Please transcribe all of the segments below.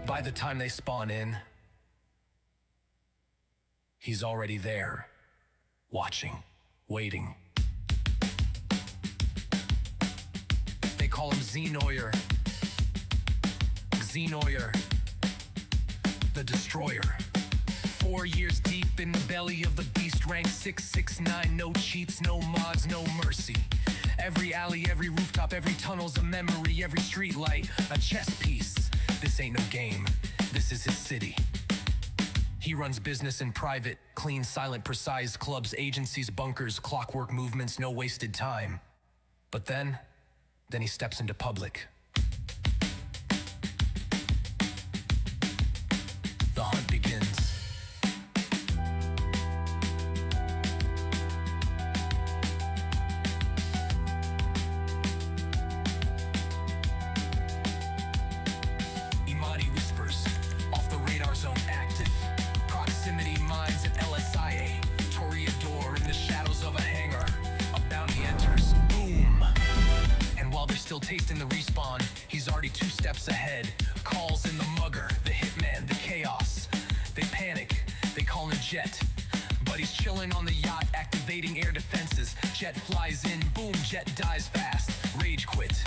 By the time they spawn in, he's already there, watching, waiting. They call him Xenoyer. Xenoyer, the Destroyer. 4 years deep in the belly of the beast, rank 669, no cheats, no mods, no mercy. Every alley, every rooftop, every tunnel's a memory, every street light, a chess piece. This ain't no game, this is his city. He runs business in private, clean, silent, precise clubs, agencies, bunkers, clockwork movements, no wasted time. But then he steps into public. The hunt begins. Imani whispers, off the radar zone active. Proximity mines at LSIA. Toreador in the shadows of a hangar. A bounty enters, boom. And while they're still tasting the respawn, he's already 2 steps ahead. Calls in the mugger, the hitman, the chaos. They panic, they call him Jet. But he's chilling on the yacht, activating air defenses. Jet flies in, boom, Jet dies fast. Rage quit.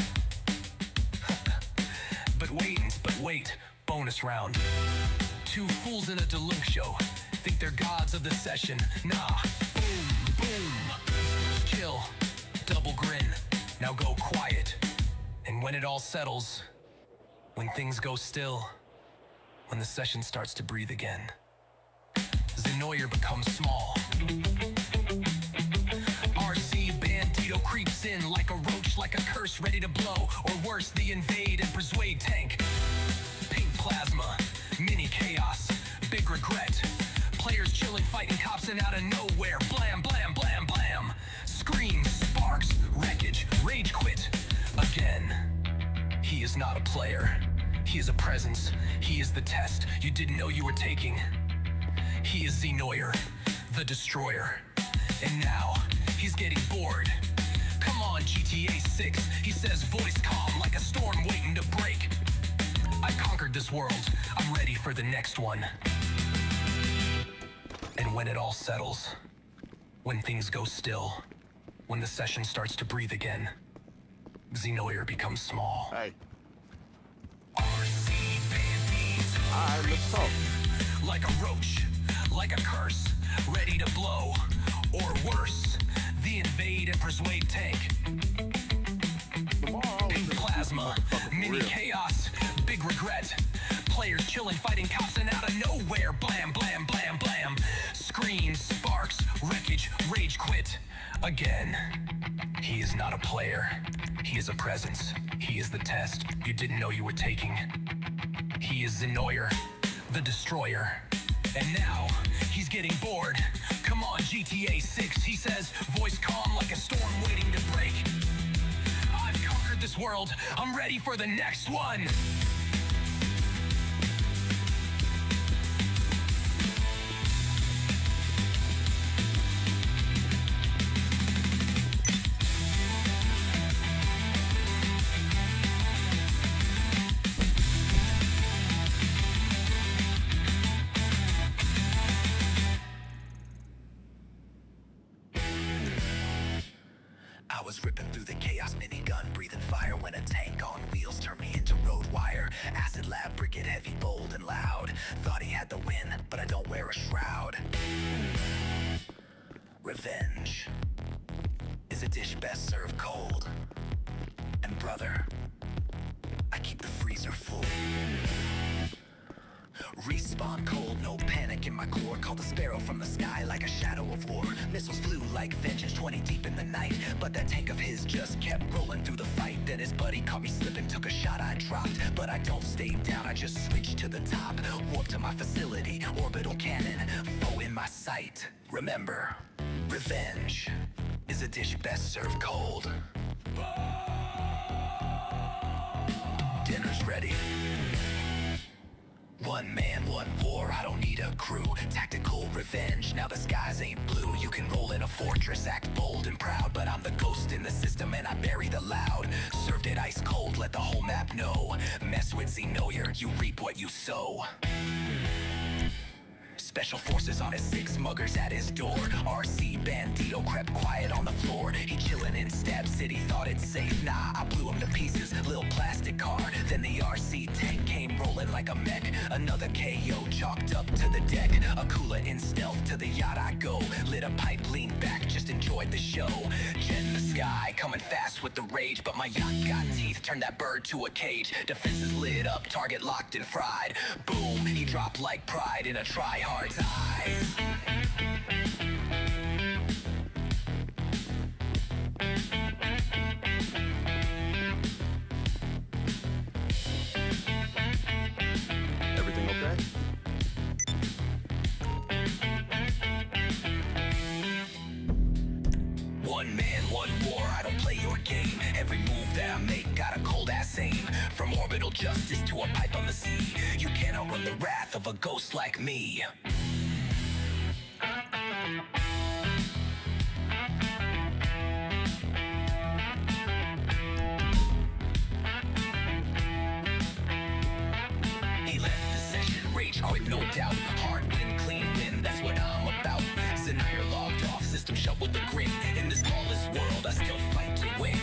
But wait, bonus round. 2 fools in a Delunk show think they're gods of the session. Nah, boom, boom. Kill, double grin, now go quiet. And when it all settles, when things go still, when the session starts to breathe again, Xenoyer becomes small. RC Bandito creeps in like a roach, like a curse ready to blow. Or worse, the invade and persuade tank. Pink plasma, mini chaos, big regret. Players chilling, fighting cops, and out of nowhere, blam, blam, blam, blam. Screams, sparks, wreckage, rage quit. Again, he is not a player. He is a presence. He is the test you didn't know you were taking. He is Xenoyer, the Destroyer. And now, he's getting bored. Come on, GTA 6, he says, voice calm like a storm waiting to break. I conquered this world, I'm ready for the next one. And when it all settles, when things go still, when the session starts to breathe again, Xenoyer becomes small. Hey. RC Bandit. Alright, let's talk. Like a roach, like a curse, ready to blow. Or worse, the invade and persuade tank. Pink plasma, mini chaos, big regret. Players chilling, fighting cops, and out of nowhere, blam, blam, blam, blam. Screams, sparks, wreckage, rage quit. Again, he is not a player. He is a presence. He is the test you didn't know you were taking. He is Xenoyer, the Destroyer. And now, he's getting bored. Come on, GTA 6, he says, voice calm like a storm waiting to break. I've conquered this world, I'm ready for the next one. I was ripping through the chaos minigun, breathing fire when a tank on wheels turned me into road wire. Acid lab, brigade heavy, bold and loud. Thought he had the win, but I don't wear a shroud. Revenge is a dish best served cold. And brother, I keep the freezer full. Respawn cold, no panic in my core. Called a sparrow from the sky like a shadow of war. Missiles flew like vengeance 20 deep in the night. But that tank of his just kept rolling through the fight. Then his buddy caught me slipping, took a shot, I dropped. But I don't stay down, I just switched to the top. Warp to my facility, orbital cannon, foe in my sight. Remember, revenge is a dish best served cold. Dinner's ready. One man, one war, I don't need a crew. Tactical revenge, now the skies ain't blue. You can roll in a fortress, act bold and proud, but I'm the ghost in the system and I bury the loud. Served it ice cold, let the whole map know. Mess with Xenoyer, You reap what you sow. Special forces on his 6 muggers at his door. RC Bandito crept quiet on the floor. He chillin' in Stab City, thought it's safe. Nah, I blew him to pieces, little plastic car. Then the RC tank came rolling like a mech. Another KO chalked up to the deck. A cooler in stealth, to the yacht I go. Lit a pipe, leaned back, just enjoyed the show. Jet in the sky, coming fast with the rage. But my yacht got teeth, turned that bird to a cage. Defenses lit up, target locked and fried. Boom, he dropped like pride in a try-hard's eyes. Everything okay? One man, one war, I don't play your game. Every move that I make got a cold ass aim. From orbital justice to a pipe on the sea, you can't outrun the wrath of a ghost like me. He left the session, rage quit, no doubt. Hard win, clean win, that's what I'm about. Xenoyer logged off, system shut with a grin. In this lawless world, I still fight to win.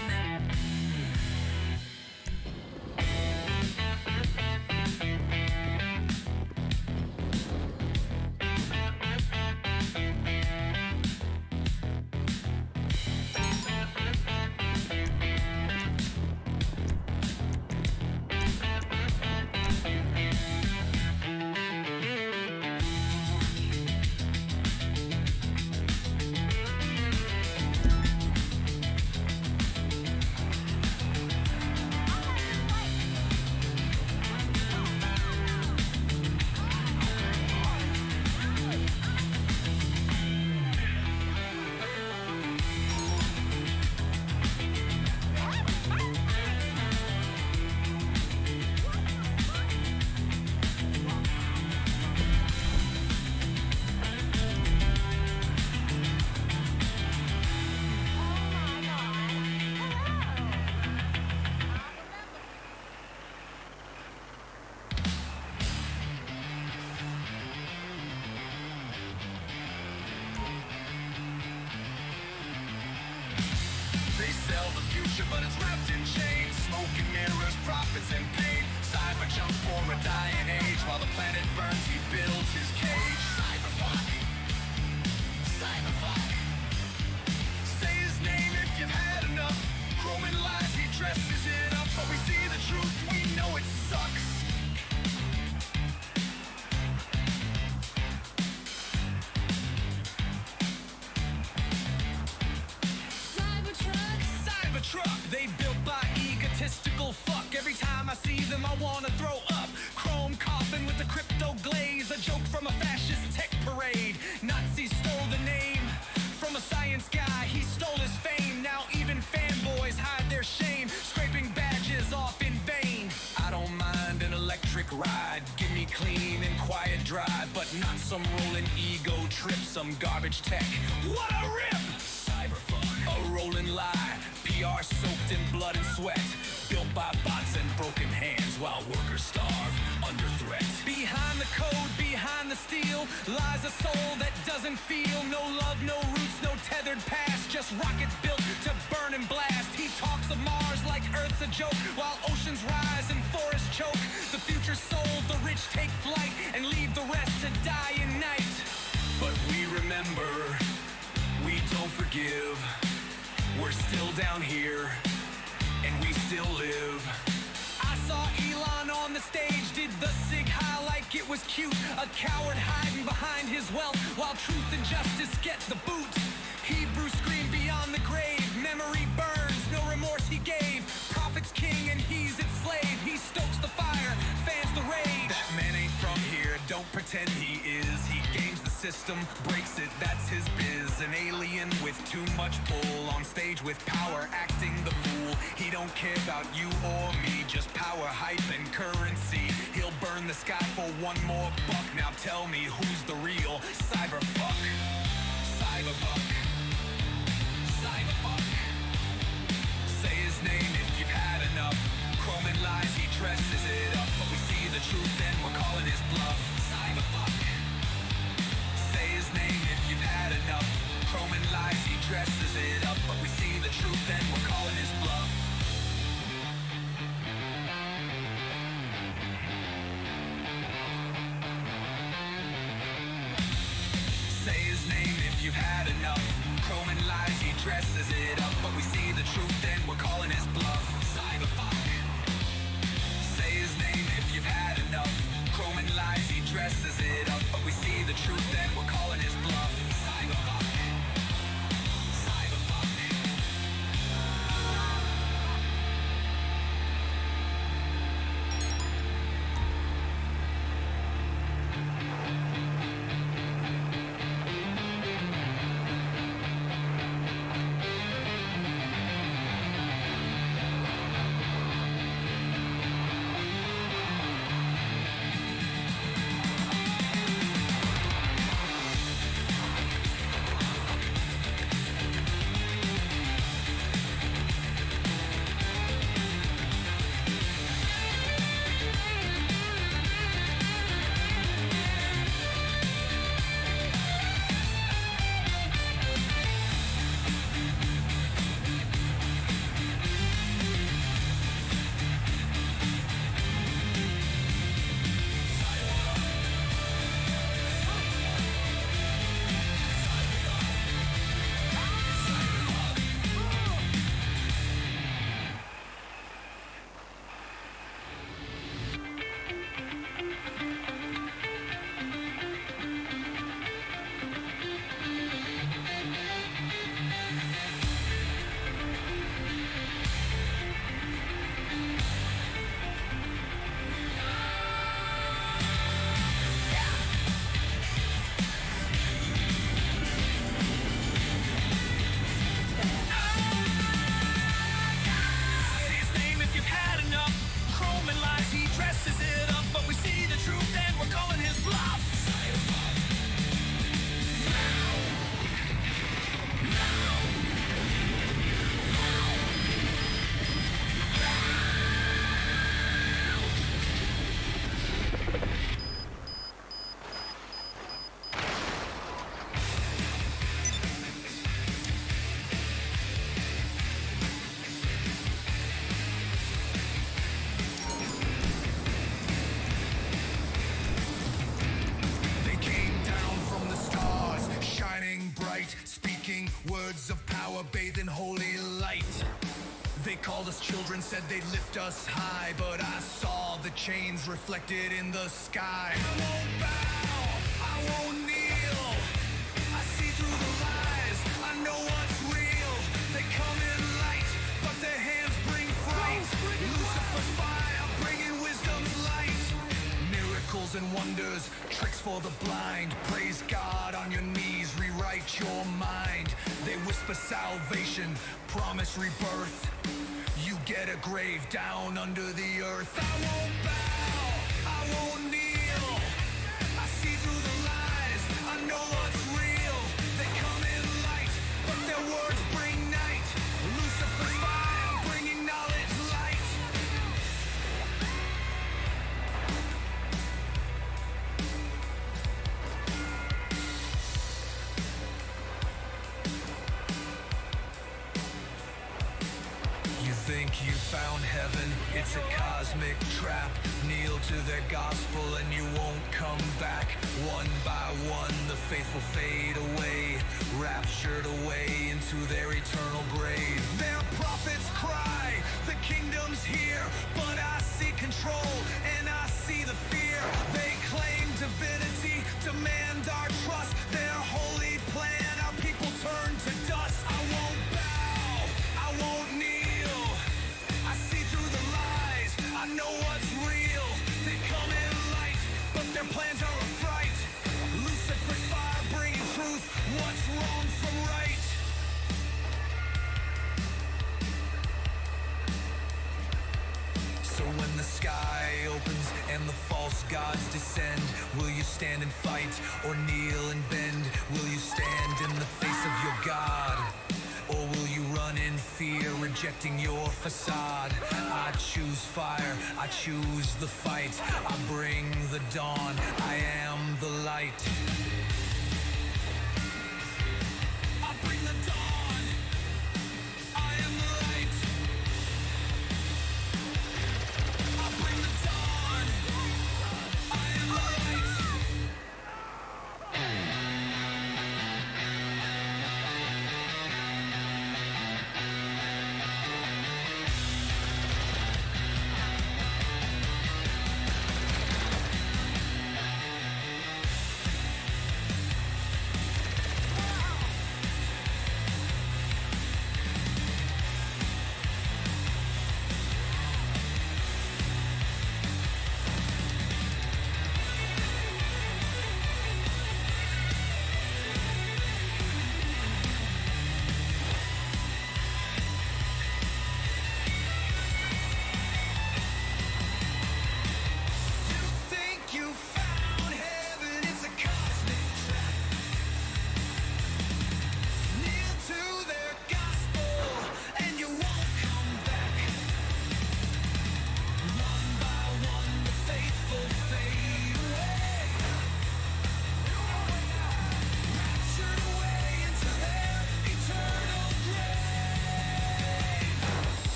They sell the future, but it's wrapped in chains. Smoke and mirrors, profits and pain. Cyber jump for a dying age. While the planet burns, he builds his cage. Cyberfuck. Cyberfuck. Say his name if you've had enough. Chrome and lies, he dresses it up. But we see the truth, we know it sucks. Cybertruck, they built by egotistical fuck. Every time I see them, I wanna throw up. Chrome coffin with the crypto glaze, a joke from a fascist tech parade. Nazis stole the name from a science guy. He stole his fame. Now even fanboys hide their shame, scraping badges off in vain. I don't mind an electric ride. Give me clean and quiet drive, but not some rolling ego trip, some garbage tech. What a rip! Cyberfuck, a rolling lie. PR soaked in blood and sweat, built by bots and broken hands while workers starve under threat. Behind the code, behind the steel, lies a soul that doesn't feel. No love, no roots, no tethered past, just rockets built to burn and blast. He talks of Mars like Earth's a joke, while oceans rise and forests choke. The future sold, the rich take flight and leave the rest to die in night. But we remember, we don't forgive. We're still down here, and we still live. I saw Elon on the stage, did the sig high like it was cute. A coward hiding behind his wealth, while truth and justice get the boot. Hebrew scream beyond the grave, memory burns, no remorse he gave. Prophet's king and he's its slave, he stokes the fire, fans the rage. That man ain't from here, don't pretend he is. He games the system, breaks it, that's his biz. An alien with too much pull, on stage with power, acting the fool. He don't care about you or me, just power, hype, and currency. He'll burn the sky for one more buck. Now tell me who's the real Cyberfuck. Cyberfuck. Cyberfuck. Say his name if you've had enough. Chrome and lies, he dresses it up, but we see the dresses it up, but we see the truth and we're calling his bluff. Cyberpunk. Say his name if you've had enough. Chrome and lies, he dresses it up, but we see the truth and we're calling his bluff. Cyberpunk. Cyberpunk. Speaking words of power bathed in holy light. They called us children, said they'd lift us high, but I saw the chains reflected in the sky. I won't bow, I won't kneel. I see through the lies, I know what's real. They come in light, but their hands bring fright. Lucifer's fire, bringing wisdom's light. Miracles and wonders, tricks for the blind. Praise God on your knees, rewrite your mind. They whisper salvation, promise rebirth. You get a grave down under the earth. I won't bow, I won't kneel. I see through the lies, I know what's real. They come in light, but their words bring night. Lucifer's fire, bringing knowledge light. Think you found heaven, it's a cosmic trap. Kneel to their gospel and you won't come back. One by one the faithful fade away, raptured away into their eternal grave. Their prophets cry, the kingdom's here, but I see control and I see the fear. They claim divinity, demand our trust. Their holy plan, our people turn to dust. I won't bow, I won't kneel. I know what's real. They come in light, but their plans are a fright. Lucifer's fire bringing truth. What's wrong from right? So when the sky opens and the false gods descend, will you stand and fight or kneel and bend? Will you stand in the face of your God? Or will you run in fear, rejecting your facade? I choose fire, I choose the fight. I bring the dawn, I am the light. I bring the dawn, I am the light. I bring the dawn, I am the light.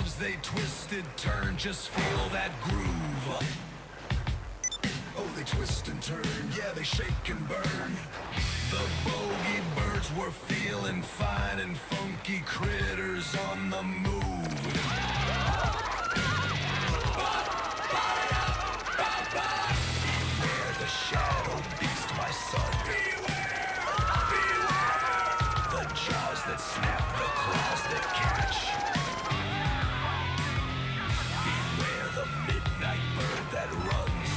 moves, they twisted, turn, just feel that groove. Oh, they twist and turn, yeah, they shake and burn. The bogey birds were feeling fine and funky critters on the move. Beware the shadow beast, my son. Beware, beware. The jaws that snap, the claws that catch. Beware the midnight bird that runs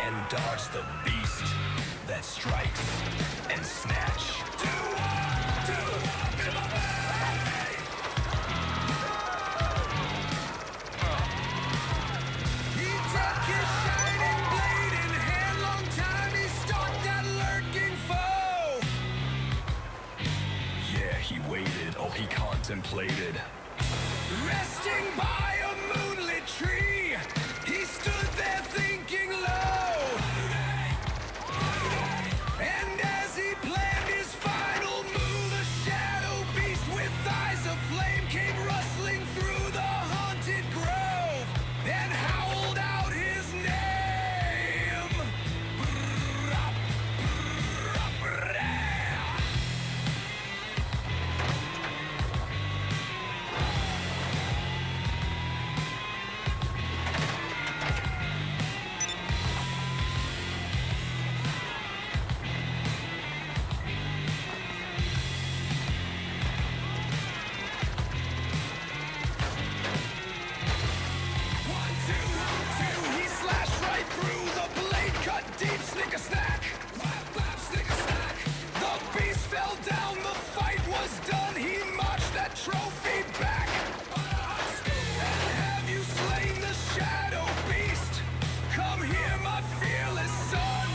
and dodge the beast that strikes and snatch. He took his shining blade in hand, long time he stalked that lurking foe. Yeah, he waited, oh he contemplated. Resting by a moonlit tree, he stood there thinking low. And as he planned his final move, a shadow beast with eyes of flame came rustling through the haunted grove and howled out his name. He slashed right through, the blade cut deep, snick a snack. Snick a snack. The beast fell down, the fight was done, he marched that trophy back. And have you slain the shadow beast? Come here, my fearless son.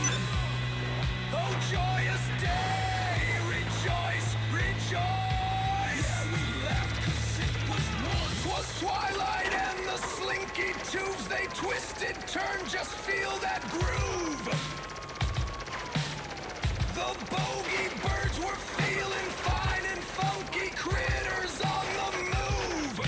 Oh, joyous day, rejoice, rejoice. Yeah, we laughed 'cause it was one. 'Twas twilight and the slinky tubes, they twisted, turned, just feel that groove. The bogey birds were feeling fine and funky critters on the move.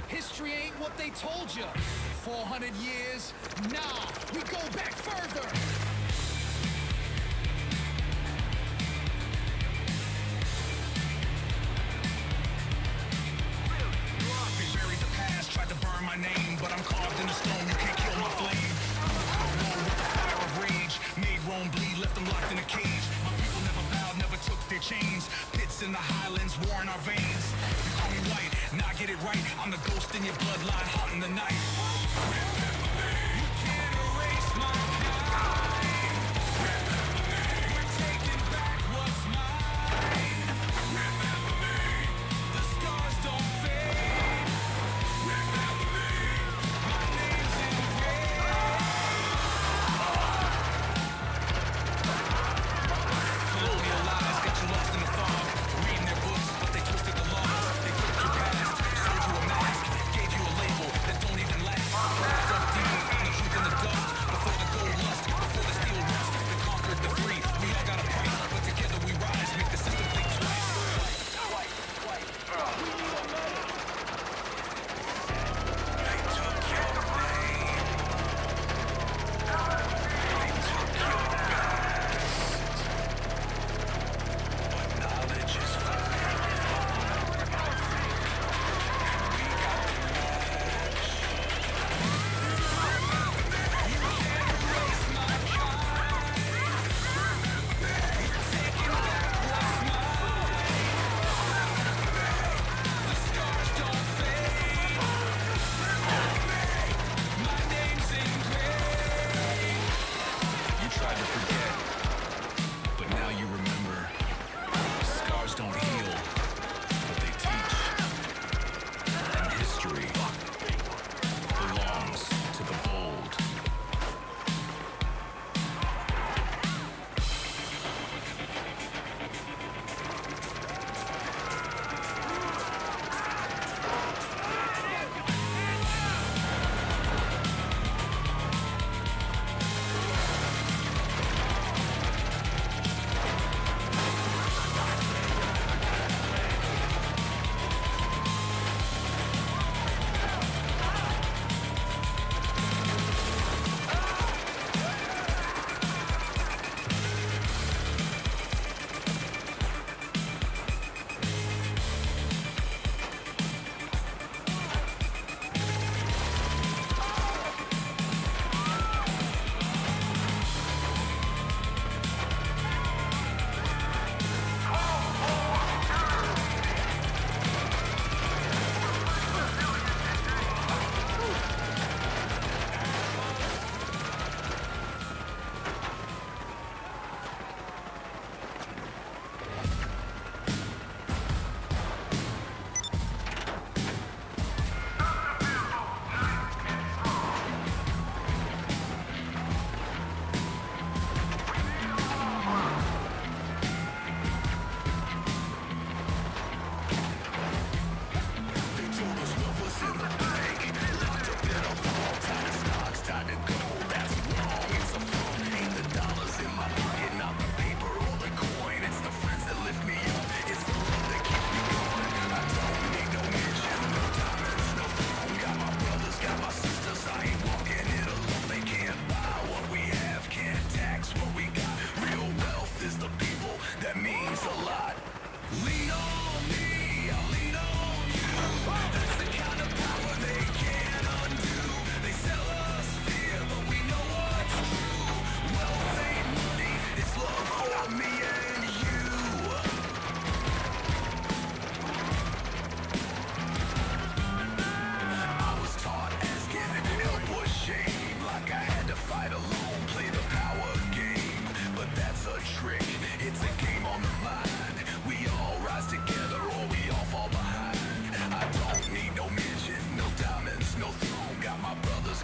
History ain't what they told you. 400 years? Nah, we go back further. They buried the past, tried to burn my name, but I'm carved in the stone, you can't kill my flame. Born with the fire of rage, made Rome bleed, left them locked in a cage. My people never bowed, never took their chains. Pits in the highlands, war in our veins. You call me white, now get it right. I'm the ghost in your bloodline, haunting the night. Remember me. You can't erase my kind. Remember me. We're taking back what's mine. Remember me. The scars don't fade. Remember me. My name's engraved. Colonial lies got you lost in the fog. Reading their books, but they twisted the laws. They took your past, sold you a mask, gave you a label that don't even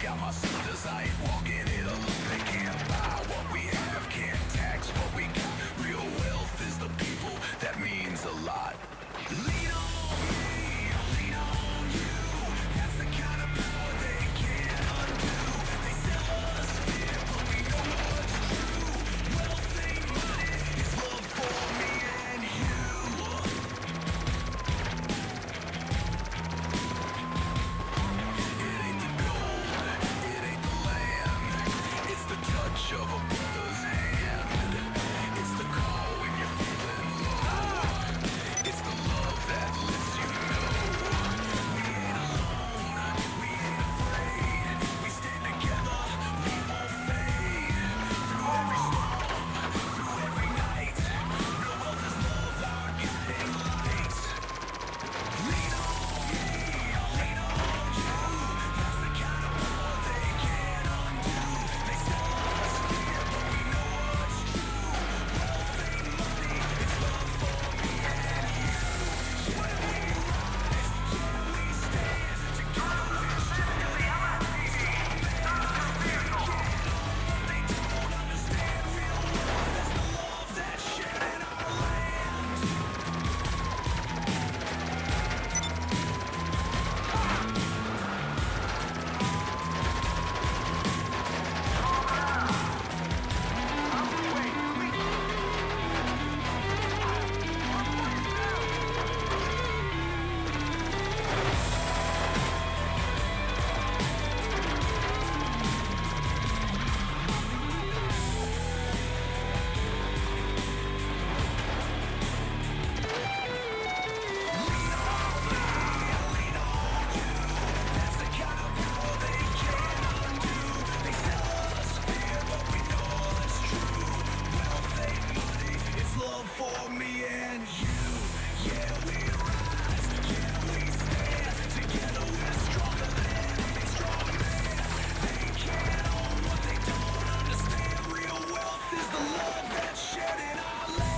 got my sisters, I ain't walking it alone. They can't buy what we have, can't tax what we got. Real wealth is the people, that means a lot. Lean on me, lean on you. That's the kind of power they can't undo. They sell us fear, but we know what's true. Wealth ain't money, it's love for me and you. It ain't the gold, it ain't the land. It's the touch of a brother's hand. It's the call when you're feeling low. It's the love that lets you know. We ain't alone, we ain't afraid. We stand together, we won't fade. Through every storm, through every night. Real wealth is love, our guiding light. Lean on me, lean on you. That's the kind of power they can't undo. They sell us fear, but we know what's true. Wealth ain't money, it's love for me and you. Yeah, we rise, yeah, we stand. Together we're stronger than any strong man. They can't own what they don't understand. Real wealth is the love that's shared in our land. That's the kind of power they can't undo. They sell us fear, but we know it's true. Wealth ain't money, it's love for me and you. Yeah, we rise, yeah, we stand. Together we're stronger than any strong man. They can't own what they don't understand. Real wealth is the love that's shared in our land.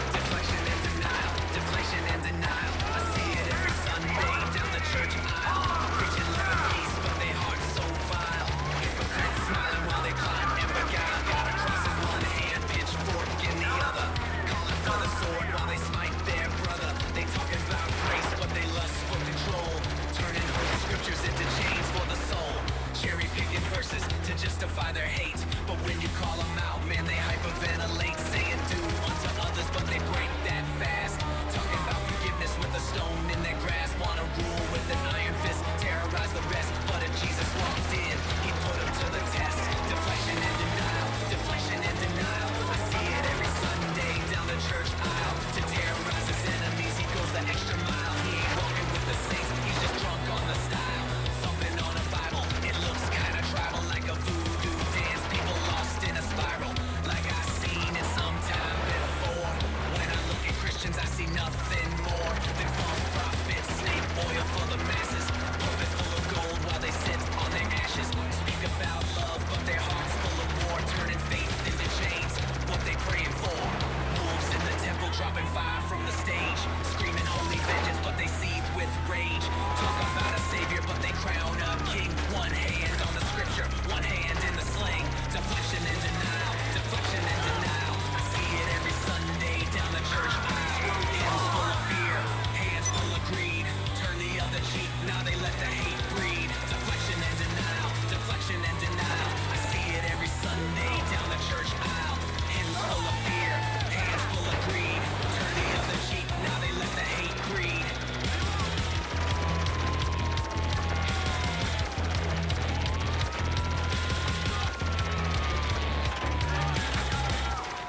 Deflection and denial, deflection and denial. I see it every Sunday down the church aisle. Preaching love and peace, but they hearts so vile. Hypocrites smiling while they climb and beguile. Got a cross in one hand, pitchfork in the other. Calling for the sword while they smite their brother. They talking about grace, but they lust for control. Turning holy scriptures into chains for the soul. Cherry picking verses to justify their hate. But when you call them out, man, they hyperventilate. Saying do unto others, but they break that fast. Talking about forgiveness with a stone in their grasp. Wanna rule with an iron fist, terrorize the rest. But if Jesus walked in, he put them to the test. Deflection and denial, deflection and denial. I see it every Sunday down the church aisle. To terrorize his enemies, he goes the extra mile. He ain't walking with the saints, he's just drunk on the style. Thumping on a Bible, it looks kinda tribal, like a voodoo dance. People lost in a spiral, like I see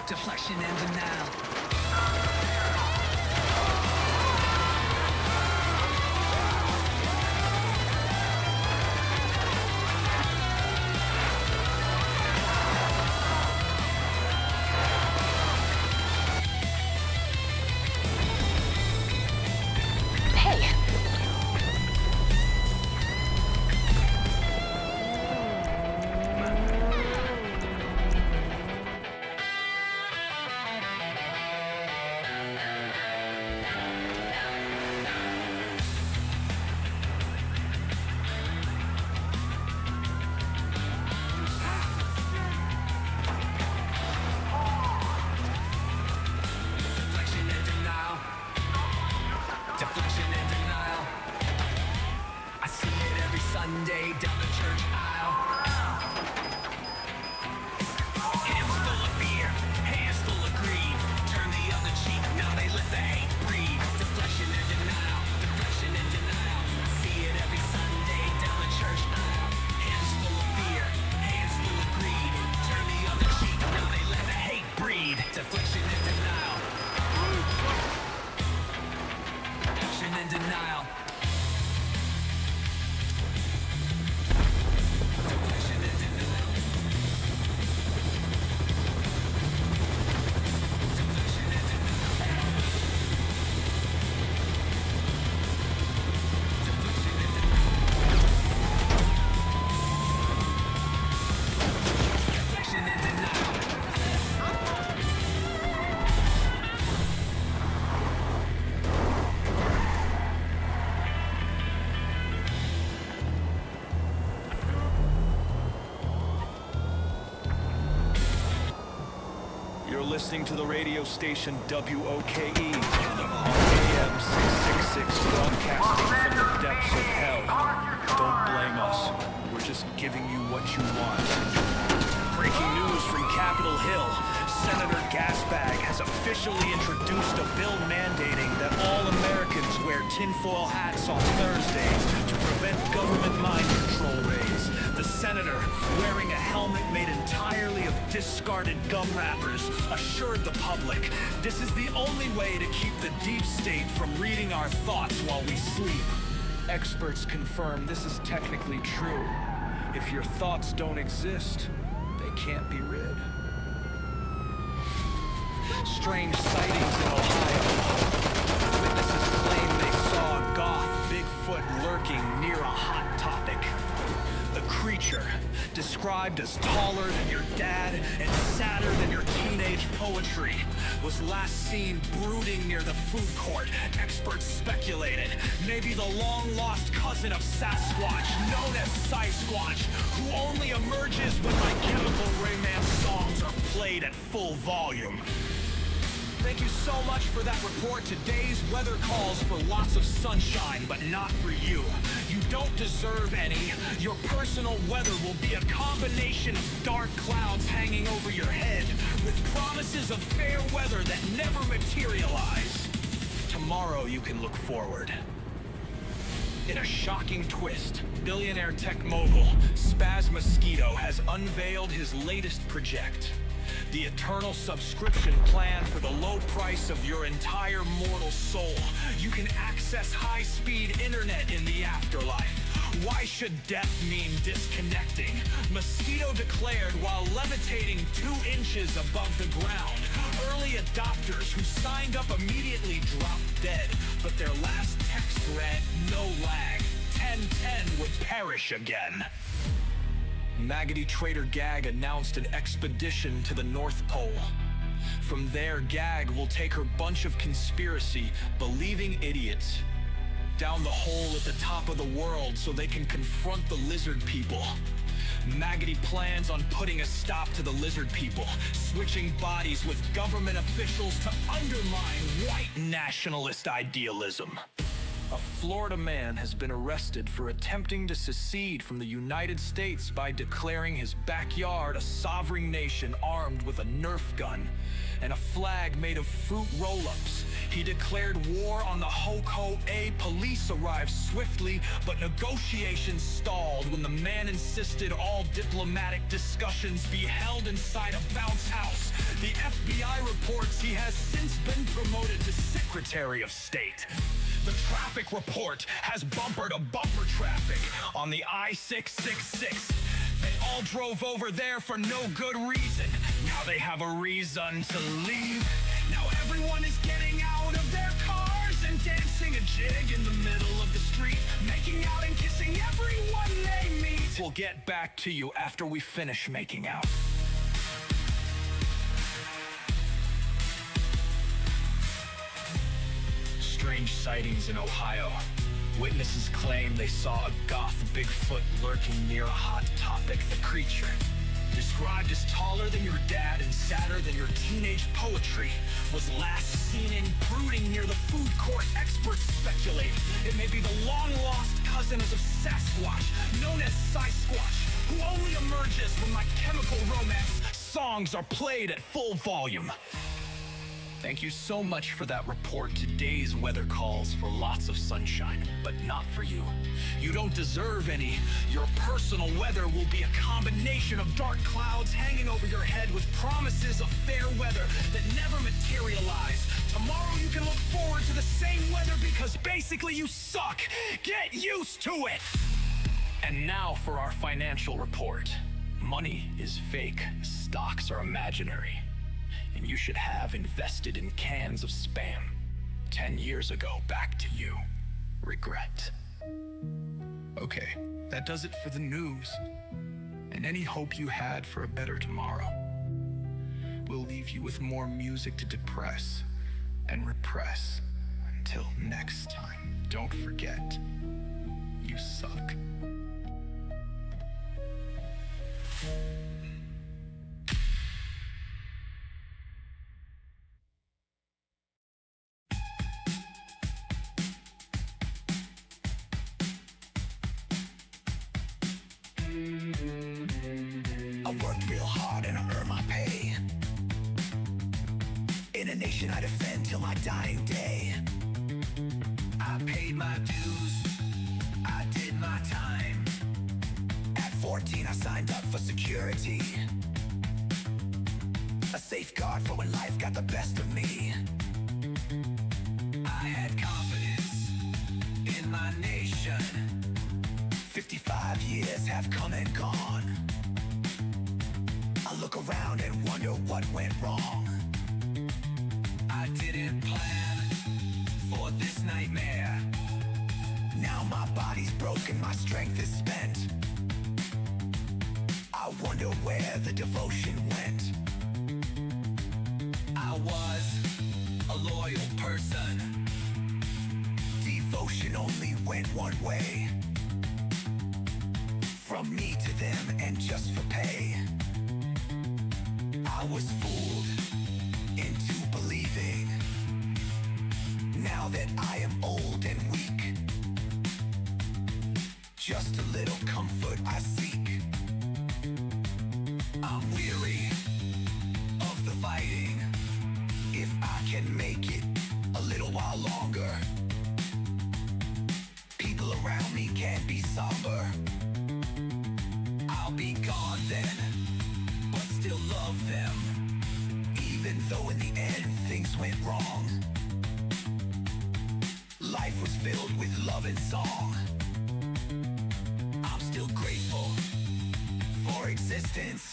deflection and denial. Hey, Deflection and denial. Deflection and denial. I see it every Sunday down the church aisle. Hands full of fear, hands full of greed. Turn the other cheek, now they let the hate breed. Deflection and denial, deflection and denial. I see it every Sunday down the church aisle. Hands full of fear, hands full of greed. Turn the other cheek, now they let the hate breed. Deflection and denial. Deflection and denial. Deflection and denial. Deflection and denial. Deflection and denial. Deflection and denial. You're listening to the radio station WOKE on AM 666, broadcasting from the depths of hell. Don't blame us. We're just giving you what you want. Breaking news from Capitol Hill. Senator Gasbag has officially introduced a bill mandating that all Americans wear tinfoil hats on Thursdays to prevent government mind control raids. The senator, wearing a helmet made entirely of discarded gum wrappers, assured the public this is the only way to keep the deep state from reading our thoughts while we sleep. Experts confirm this is technically true. If your thoughts don't exist, they can't be rid. Strange sightings in Ohio. Witnesses claim they saw a goth Bigfoot lurking near a hot topic. The creature, described as taller than your dad and sadder than your teenage poetry, was last seen brooding near the food court. Experts speculated maybe the long-lost cousin of Sasquatch, known as Sasquatch, who only emerges when My Chemical Romance songs are played at full volume. Thank you so much for that report. Today's weather calls for lots of sunshine, but not for you. You don't deserve any. Your personal weather will be a combination of dark clouds hanging over your head, with promises of fair weather that never materialize. Tomorrow you can look forward. In a shocking twist, billionaire tech mogul Spaz Mosquito has unveiled his latest project. The eternal subscription plan for the low price of your entire mortal soul. You can access high-speed internet in the afterlife. Why should death mean disconnecting? Mosquito declared while levitating 2 inches above the ground. Early adopters who signed up immediately dropped dead, but their last text read, "No lag. 1010 would perish again." Maggoty Trader Gag announced an expedition to the North Pole. From there, Gag will take her bunch of conspiracy-believing idiots down the hole at the top of the world so they can confront the lizard people. Maggoty plans on putting a stop to the lizard people, switching bodies with government officials to undermine white nationalist idealism. A Florida man has been arrested for attempting to secede from the United States by declaring his backyard a sovereign nation armed with a Nerf gun and a flag made of fruit roll-ups. He declared war on the Ho-Ko-A. Police arrived swiftly, but negotiations stalled when the man insisted all diplomatic discussions be held inside a bounce house. The FBI reports he has since been promoted to Secretary of State. The traffic report has bumper-to-bumper traffic on the I-666. They all drove over there for no good reason. Now they have a reason to leave. Now everyone is getting out of their cars and dancing a jig in the middle of the street, making out and kissing everyone they meet. We'll get back to you after we finish making out. Strange sightings in Ohio. Witnesses claim they saw a goth Bigfoot lurking near a hot topic. The creature, described as taller than your dad and sadder than your teenage poetry, was last seen intruding near the food court. Experts speculate it may be the long-lost cousin of Sasquatch, known as Sasquatch, who only emerges when My Chemical Romance songs are played at full volume. Thank you so much for that report. Today's weather calls for lots of sunshine, but not for you. You don't deserve any. Your personal weather will be a combination of dark clouds hanging over your head with promises of fair weather that never materialize. Tomorrow you can look forward to the same weather because basically you suck. Get used to it! And now for our financial report. Money is fake. Stocks are imaginary. And you should have invested in cans of Spam 10 years ago. Back to you. Regret. Okay, that does it for the news. And any hope you had for a better tomorrow. We'll leave you with more music to depress and repress. Until next time, don't forget, you suck. I work real hard and I earn my pay. In a nation I defend till my dying day. I paid my dues, I did my time. At 14 I signed up for security, a safeguard for when life got the best of me. I had confidence in my nation. 55 years have come and gone. I look around and wonder what went wrong. I didn't plan for this nightmare. Now my body's broken, my strength is spent. I wonder where the devotion went. I was a loyal person. Devotion only went one way. From me to them and just for pay. I was fooled into believing. Now that I am old and weak, just a little comfort I seek. I'm weary of the fighting. If I can make it a little while longer, people around me can be somber. I'll be gone then, but still love them, even though in the end things went wrong. Life was filled with love and song. I'm still grateful for existence.